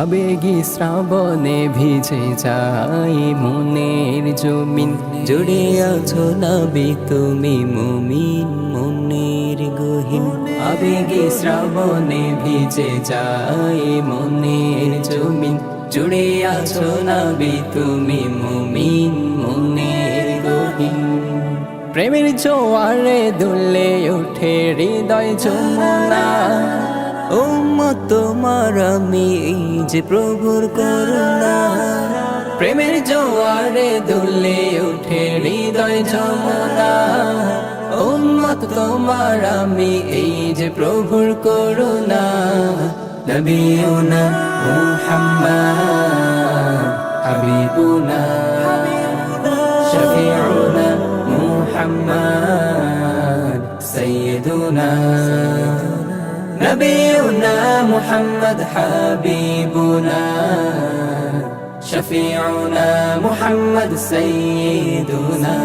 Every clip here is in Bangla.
আবেগী শ্রাবণে ভিজে যায় মনের জমিন, জুড়ে আছো নবী তুমি মুমিন মনের গহীন। আবেগী শ্রাবণে ভিজে যায় মনের জমিন, জুড়ে আছো নবী তুমি মুমিন মনের গহীন। প্রেমের জোয়ারে দুলে ওঠে হৃদয় যমুনা, উম্মত তোমার আমি যে প্রভুর করুণা। প্রেমের জোয়ারে দুলে ওঠে হৃদয় যমুনা, উম্মত তোমার আমি এই যে প্রভুর করুণা। নবিয়ুনা মুহাম্মদ হাবিবুনা, শফিউনা মুহাম্মদ সাইয়্যিদুনা। নবিয়ুনা মুহাম্মদ হাবিবুনা, শফিউনা মুহাম্মদ সাইয়্যিদুনা।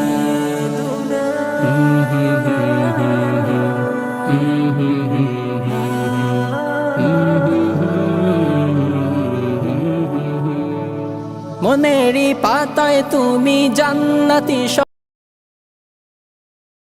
মনেরই পাতায় তুমি জান্নাতি